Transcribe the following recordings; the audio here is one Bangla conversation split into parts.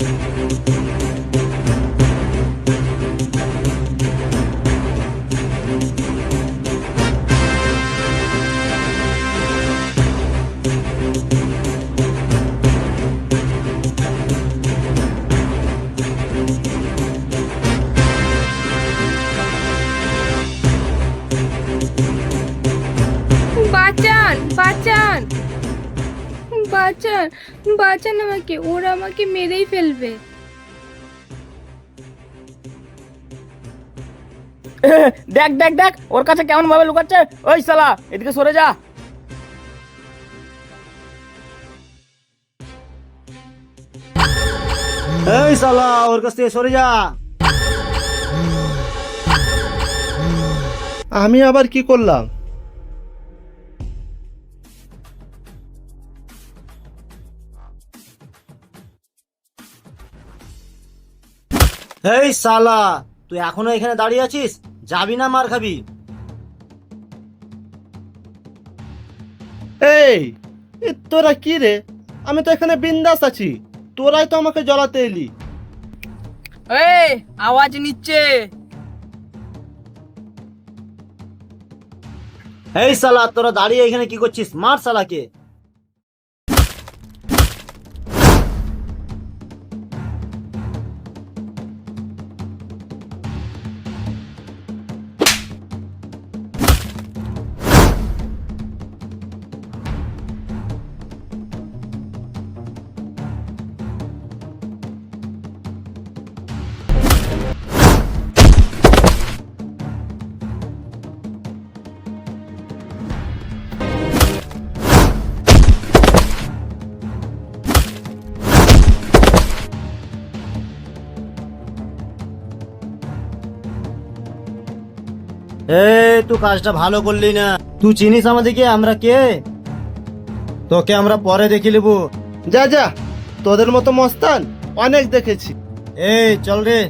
বাঁচান বাঁচান বাঁচান বাঁচান আমাকে, ওরা আমাকে মেরেই ফেলবে। দেখ দেখ দেখ ওর কাছে কেমন ভাবে লুকাচ্ছে। ওই শালা এদিকে সরে যা। এই শালা ওর কাছ থেকে সরে যা। আমি আবার কি করলাম? এই শালা তুই এখনো এখানে দাঁড়িয়ে আছিস? যাবি না মার খাবি? এই তোরা কি রে? আমি তো এখানে বিন্দাস আছি, তোরাই তো আমাকে জ্বলাতে এলি। এই আওয়াজ নিচ্ছে। এই শালা তোরা দাঁড়িয়ে এখানে কি করছিস? মার শালাকে। তুই কাজটা ভালো করলি না। তুই চিনিস আমাদেরকে আমরা কে? তোকে আমরা পরে দেখে নেবো। যা যা, তোদের মতো মস্তান অনেক দেখেছি। এই চল রে।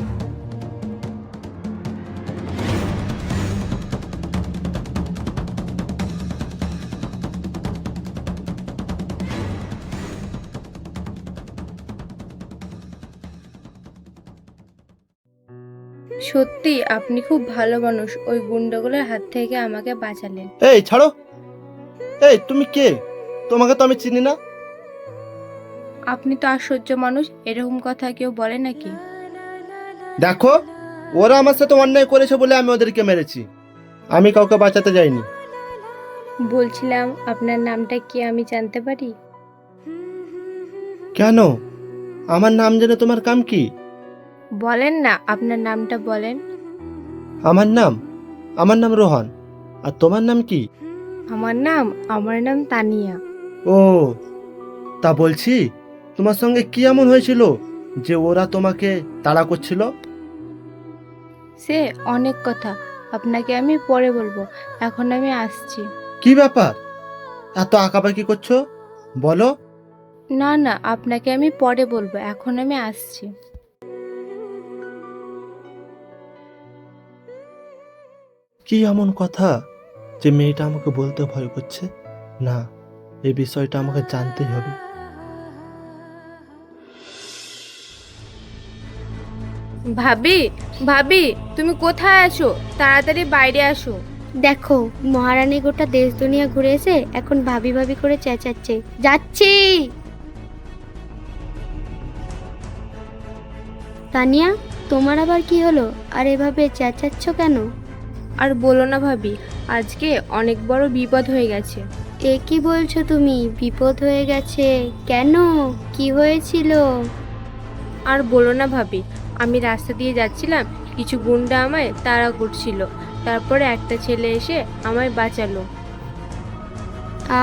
সত্যি আপনি খুব ভালো মানুষ, ওই গুন্ডাগুলোর হাত থেকে আমাকে বাঁচালেন। এই ছাড়ো। এই তুমি কে? তোমাকে তো আমি চিনি না। আপনি তো আশ্চর্য মানুষ, এরকম কথা কেউ বলে নাকি? দেখো, ওরা আমার সাথে অন্যায় করেছে বলে আমি ওদেরকে মেরেছি, আমি কাউকে বাঁচাতে যাইনি। বলছিলাম আপনার নামটা কি আমি জানতে পারি? কেন? আমার নাম জেনে তোমার কাম কি? বলেন না, আপনার নামটা বলেন। আমার নাম রোহন। আর তোমার নাম কি? আমার নাম তানিয়া। ও, তা বলছি তোমার সঙ্গে কি এমন হয়েছিল যে ওরা তোমাকে তাড়া করছিল? সে অনেক কথা, আপনাকে আমি পরে বলবো, এখন আমি আসছি। কি ব্যাপার, এত আঁকাবাকি করছো? বলো। না না, আপনাকে আমি পরে বলবো, এখন আমি আসছি। কি এমন কথা যে মেয়েটা আমাকে বলতে ভয় করছে? না, এই বিষয়টা আমাকে জানতেই হবে। ভাবি, ভাবি তুমি কোথায় আছো? তাড়াতাড়ি বাইরে আসো। দেখো, মহারানী গোটা দেশ দুনিয়া ঘুরে এসে এখন ভাবি ভাবি করে চেঁচাচ্ছে। যাচ্ছি। তানিয়া, তোমার আবার কি হলো? আর এভাবে চেঁচাচ্ছ কেন? আর বলো না ভাবি, আজকে অনেক বড় বিপদ হয়ে গেছে। এ কি বলছো তুমি? বিপদ হয়ে গেছে কেন? কি হয়েছিল? আর বলো না ভাবি, আমি রাস্তা দিয়ে যাচ্ছিলাম, কিছু গুন্ডা আমায় তাড়া করছিল, তারপরে একটা ছেলে এসে আমায় বাঁচালো।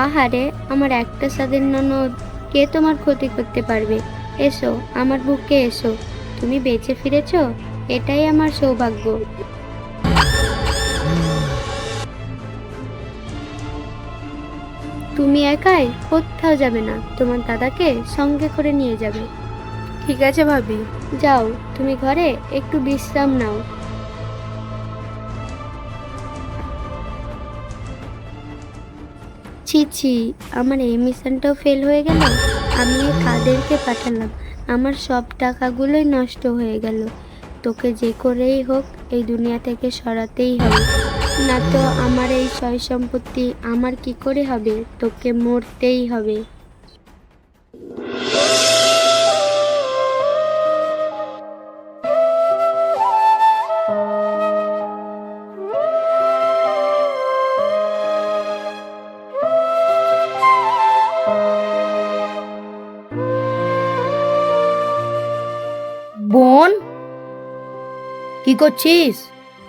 আহারে, আমার একটা স্বাধীন ননদ, কে তোমার ক্ষতি করতে পারবে? এসো, আমার বুকে এসো। তুমি বেঁচে ফিরেছো, এটাই আমার সৌভাগ্য। তুমি একাই কোথাও যাবে না, তোমার দাদাকে সঙ্গে করে নিয়ে যাবে। ঠিক আছে ভাবি। যাও, তুমি ঘরে একটু বিশ্রাম নাও। ছি ছি, আমার এই মিশনটাও ফেল হয়ে গেল। আমি কাদেরকে পাঠালাম, আমার সব টাকাগুলোই নষ্ট হয়ে গেল। তোকে যে করেই হোক এই দুনিয়া থেকে সরাতেই হবে, না তো আমার এই সয় সম্পত্তি আমার কি করে হবে? তোকে মরতেই হবে। বোন, কি করছিস?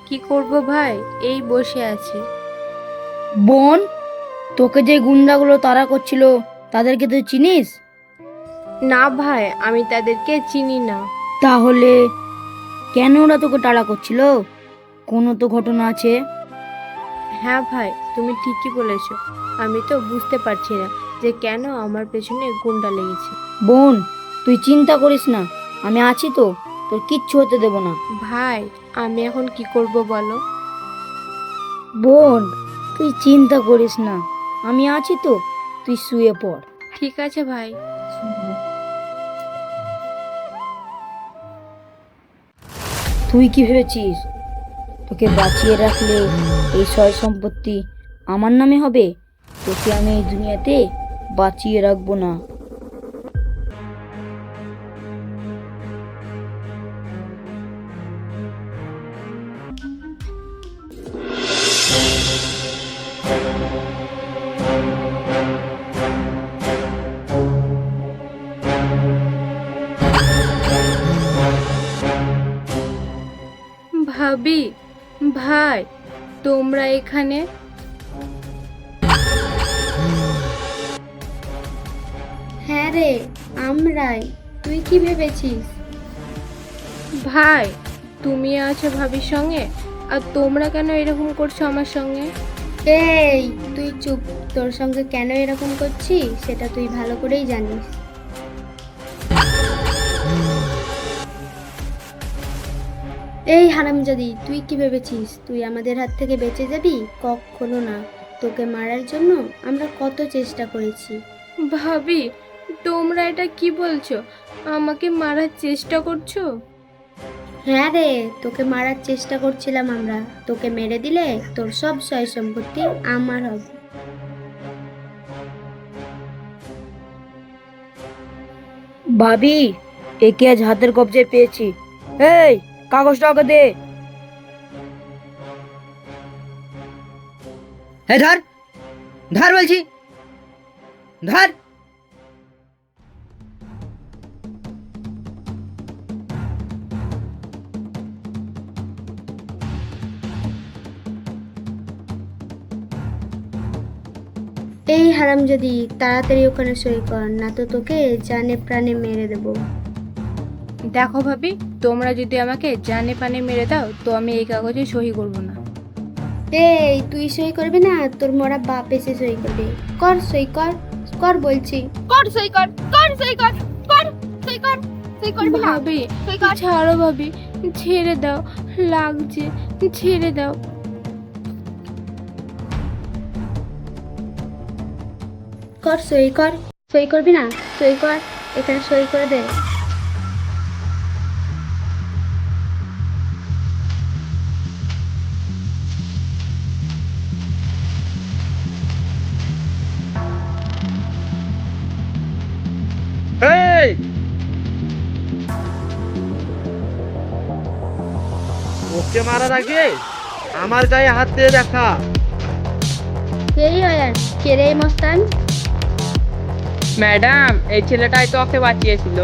কি করব ভাই, এই বসে আছি। বোন, তোকে যে গুন্ডাগুলো তাড়া করছিল তাদেরকে তুই চিনিস? না ভাই, আমি তাদেরকে চিনি না। তাহলে কেন ওরা তোকে তাড়া করছিল? কোনো তো ঘটনা আছে। হ্যাঁ ভাই, তুমি ঠিকই বলেছো। আমি তো বুঝতে পারছি না যে কেন আমার পেছনে গুন্ডা লেগেছে। বোন, তুই চিন্তা করিস না, আমি আছি তো, তোর কিচ্ছু হতে দেব না। ভাই, আমি এখন কি করব বলো? বোন, তুই চিন্তা করিস না, আমি আছি তো, তুই শুয়ে পড়। ঠিক আছে ভাই। তুই কি ভেবেছিস তোকে বাঁচিয়ে রাখলে এই সয় সম্পত্তি আমার নামে হবে? তোকে আমি এই দুনিয়াতে বাঁচিয়ে রাখবো না। ভাবি, ভাই, তোমরা এখানে? হ্যাঁ রে, আমরাই। তুই কি ভেবেছিস? ভাই, তুমি আছো ভাবির সঙ্গে, আর তোমরা কেন এরকম করছো আমার সঙ্গে? এই তুই চুপ। তোর সঙ্গে কেন এরকম করছি সেটা তুই ভালো করেই জানিস। এই হারামজাদি, তুই কি ভেবেছিস তুই আমাদের হাত থেকে বেঁচে যাবি? কখনো না। তোকে মারার জন্য আমরা কত চেষ্টা করেছি। ভাবি, তোমরা এটা কি বলছো? আমাকে মারার চেষ্টা করছো? হ্যাঁ রে, তোকে মারার চেষ্টা করছিলাম আমরা। তোকে মেরে দিলে তোর সব সয় সম্পত্তি আমার হবে। ভাবি, একে আজ হাতের কবজায় পেয়েছি। এই কাগজটা ওকে দে। হ্যাঁ, ধর ধর বলছি, ধর। এই হারামজাদি, তাড়াতাড়ি ওখানে সই কর, না তো তোকে জানে প্রাণে মেরে দেবো। দেখো ভাবি, তোমরা যদি আমাকে জানে পানে মেরে দাও তো আমি এই কাগজে সহি করব না। এই তুই সই করবি না, তোর মরা বাপ এসে সই করবে। কর সই, কর কর বলছি। কর সই, কর কর সই, কর কর সই, কর সই করবি না? ভাবি, সই কর। ছাড়ো ভাবি, ছেড়ে দাও, লাগছে, ছেড়ে দাও। কর সই, কর। সই করবি না? সই কর, এখানে সই করে দে। এই, ওকে মারার আগে আমার গায়ে হাত দিয়ে দেখা। এই আয়ার, কে রে এই মস্তান? ম্যাডাম, এই ছেলেটাই তো ওকে বাঁচিয়েছিল।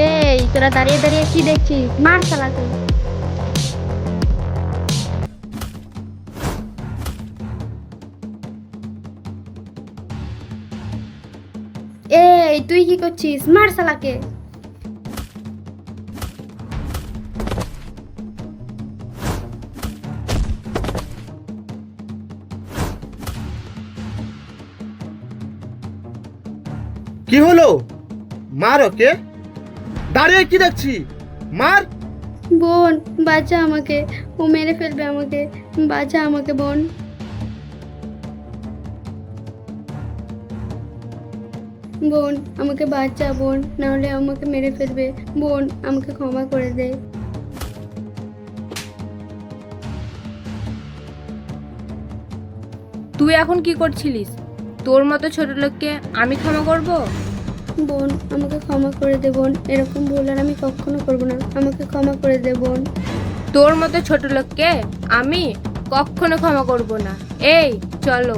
এই তোরা দাঁড়িয়ে দাঁড়িয়ে কি দেখছিস? মার শালাকে। এই তুই কি করছিস? মার শালাকে। কি হলো? মার ওকে। দাঁড়িয়ে কি দেখছি? মার। বোন, বাঁচা আমাকে, ও মেরে ফেলবে আমাকে। বাঁচা আমাকে বোন। বোন আমাকে বাঁচা বোন, নাহলে আমাকে মেরে ফেলবে। বোন আমাকে ক্ষমা করে দে। তুই এখন কি করছিলিস? তোর মতো ছোট লোককে আমি ক্ষমা করব? বোন আমাকে ক্ষমা করে দে বোন, এরকম ভুল আর আমি কখনো করবো না, আমাকে ক্ষমা করে দে বোন। তোর মতো ছোট লোককে আমি কখনো ক্ষমা করব না। এই চলো।